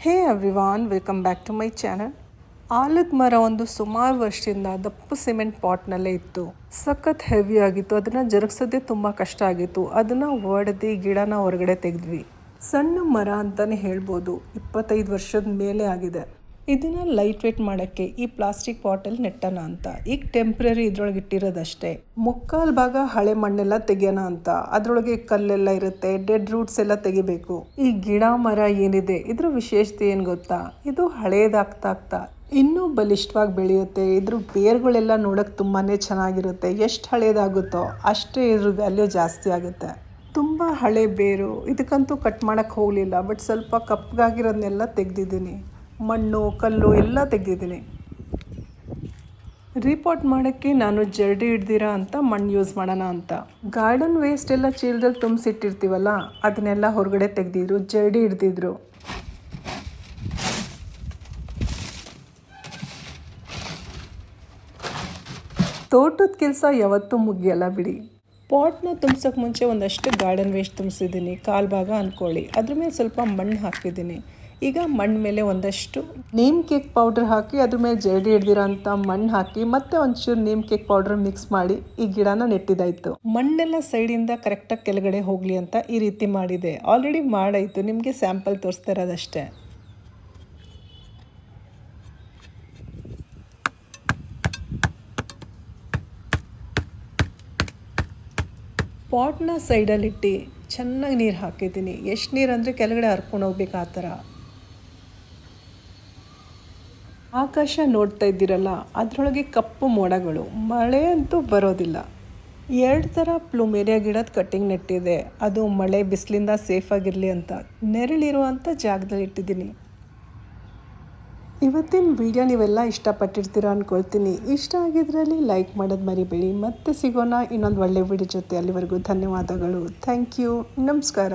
Hey everyone, welcome back to my channel. ಆಲದ ಮರ ಒಂದು ಸುಮಾರು ವರ್ಷದಿಂದ ದಪ್ಪ ಸಿಮೆಂಟ್ ಪಾಟ್ನಲ್ಲೇ ಇತ್ತು. ಸಖತ್ ಹೆವಿ ಆಗಿತ್ತು. ಅದನ್ನು ಜರುಗಿಸೋದೇ ತುಂಬ ಕಷ್ಟ ಆಗಿತ್ತು. ಅದನ್ನು ಒಡೆದು ಗಿಡನ ಹೊರಗಡೆ ತೆಗೆದ್ವಿ. ಸಣ್ಣ ಮರ ಅಂತಲೇ ಹೇಳ್ಬೋದು. 25 ವರ್ಷದ ಮೇಲೆ ಆಗಿದೆ. ಇದನ್ನು ಲೈಟ್ ವೇಟ್ ಮಾಡೋಕ್ಕೆ ಈ ಪ್ಲಾಸ್ಟಿಕ್ ಬಾಟಲ್ ನೆಟ್ಟೋಣ ಅಂತ. ಈಗ ಟೆಂಪ್ರರಿ ಇದ್ರೊಳಗೆ ಇಟ್ಟಿರೋದಷ್ಟೇ. ಮುಕ್ಕಾಲು ಭಾಗ ಹಳೆ ಮಣ್ಣೆಲ್ಲ ತೆಗಿಯೋಣ ಅಂತ. ಅದರೊಳಗೆ ಕಲ್ಲೆಲ್ಲ ಇರುತ್ತೆ, ಡೆಡ್ ರೂಟ್ಸ್ ಎಲ್ಲ ತೆಗಿಬೇಕು. ಈ ಗಿಡ ಮರ ಏನಿದೆ ಇದ್ರ ವಿಶೇಷತೆ ಏನು ಗೊತ್ತಾ? ಇದು ಹಳೇದಾಗ್ತಾ ಇನ್ನೂ ಬಲಿಷ್ಠವಾಗಿ ಬೆಳೆಯುತ್ತೆ. ಇದ್ರ ಬೇರುಗಳೆಲ್ಲ ನೋಡೋಕೆ ತುಂಬಾ ಚೆನ್ನಾಗಿರುತ್ತೆ. ಎಷ್ಟು ಹಳೇದಾಗುತ್ತೋ ಅಷ್ಟೇ ಇದ್ರ ವ್ಯಾಲ್ಯೂ ಜಾಸ್ತಿ ಆಗುತ್ತೆ. ತುಂಬ ಹಳೆ ಬೇರು. ಇದಕ್ಕಂತೂ ಕಟ್ ಮಾಡೋಕ್ಕೆ ಹೋಗಲಿಲ್ಲ. ಬಟ್ ಸ್ವಲ್ಪ ಕಪ್ಪಗಾಗಿರೋದನ್ನೆಲ್ಲ ತೆಗೆದಿದ್ದೀನಿ. ಮಣ್ಣು ಕಲ್ಲು ಎಲ್ಲ ತೆಗೆದಿದ್ದೀನಿ. ರೀಪಾಟ್ ಮಾಡೋಕ್ಕೆ ನಾನು ಜರಡಿ ಹಿಡ್ದಿರ ಅಂತ ಮಣ್ಣು ಯೂಸ್ ಮಾಡೋಣ ಅಂತ. ಗಾರ್ಡನ್ ವೇಸ್ಟ್ ಎಲ್ಲ ಚೀಲದಲ್ಲಿ ತುಂಬಿಸಿಟ್ಟಿರ್ತೀವಲ್ಲ, ಅದನ್ನೆಲ್ಲ ಹೊರಗಡೆ ತೆಗೆದಿದ್ರು, ಜರಡಿ ಹಿಡ್ದಿದ್ರು. ತೋಟದ ಕೆಲಸ ಯಾವತ್ತೂ ಮುಗಿಯಲ್ಲ ಬಿಡಿ. ಪಾಟ್ನ ತುಂಬಿಸೋಕೆ ಮುಂಚೆ ಒಂದಷ್ಟು ಗಾರ್ಡನ್ ವೇಸ್ಟ್ ತುಂಬಿಸಿದ್ದೀನಿ, ಕಾಲು ಭಾಗ ಅಂದ್ಕೊಳ್ಳಿ. ಅದ್ರ ಮೇಲೆ ಸ್ವಲ್ಪ ಮಣ್ಣು ಹಾಕಿದ್ದೀನಿ. ಈಗ ಮಣ್ಣು ಮೇಲೆ ಒಂದಷ್ಟು ನೀಮ್ ಕೇಕ್ ಪೌಡ್ರ್ ಹಾಕಿ ಅದ್ರ ಮೇಲೆ ಜರಡಿ ಹಿಡ್ದಿರೋ ಅಂತ ಮಣ್ಣು ಹಾಕಿ ಮತ್ತೆ ಒಂಚೂರು ನೀಮ್ ಕೇಕ್ ಪೌಡ್ರ್ ಮಿಕ್ಸ್ ಮಾಡಿ ಈ ಗಿಡನ ನೆಟ್ಟಿದ್ದಾಯಿತು. ಮಣ್ಣೆಲ್ಲ ಸೈಡಿಂದ ಕರೆಕ್ಟಾಗಿ ಕೆಳಗಡೆ ಹೋಗಲಿ ಅಂತ ಈ ರೀತಿ ಮಾಡಿದೆ. ಆಲ್ರೆಡಿ ಮಾಡಾಯಿತು, ನಿಮಗೆ ಸ್ಯಾಂಪಲ್ ತೋರಿಸ್ತಾ ಇರೋದಷ್ಟೇ. ಪಾಟ್ನ ಸೈಡಲ್ಲಿಟ್ಟು ಚೆನ್ನಾಗಿ ನೀರು ಹಾಕಿದ್ದೀನಿ. ಎಷ್ಟು ನೀರು ಅಂದರೆ ಕೆಳಗಡೆ ಹರ್ಕೊಂಡು ಹೋಗ್ಬೇಕು ಆ ಥರ. ಆಕಾಶ ನೋಡ್ತಾ ಇದ್ದೀರಲ್ಲ, ಅದರೊಳಗೆ ಕಪ್ಪು ಮೋಡಗಳು. ಮಳೆ ಅಂತೂ ಬರೋದಿಲ್ಲ. 2 ಥರ ಪ್ಲುಮೇರಿಯಾ ಗಿಡದ ಕಟ್ಟಿಂಗ್ ನೆಟ್ಟಿದೆ. ಅದು ಮಳೆ ಬಿಸಿಲಿಂದ ಸೇಫಾಗಿರಲಿ ಅಂತ ನೆರಳಿರುವಂಥ ಜಾಗದಲ್ಲಿ ಇಟ್ಟಿದ್ದೀನಿ. ಇವತ್ತಿನ ವಿಡಿಯೋ ನೀವೆಲ್ಲ ಇಷ್ಟಪಟ್ಟಿರ್ತೀರ ಅಂದ್ಕೊಳ್ತೀನಿ. ಇಷ್ಟ ಆಗಿದ್ರಲ್ಲಿ ಲೈಕ್ ಮಾಡೋದು ಮರಿಬೇಡಿ. ಮತ್ತೆ ಸಿಗೋಣ ಇನ್ನೊಂದು ಒಳ್ಳೆ ವಿಡಿಯೋ ಜೊತೆ. ಅಲ್ಲಿವರೆಗೂ ಧನ್ಯವಾದಗಳು. Thank you. ನಮಸ್ಕಾರ.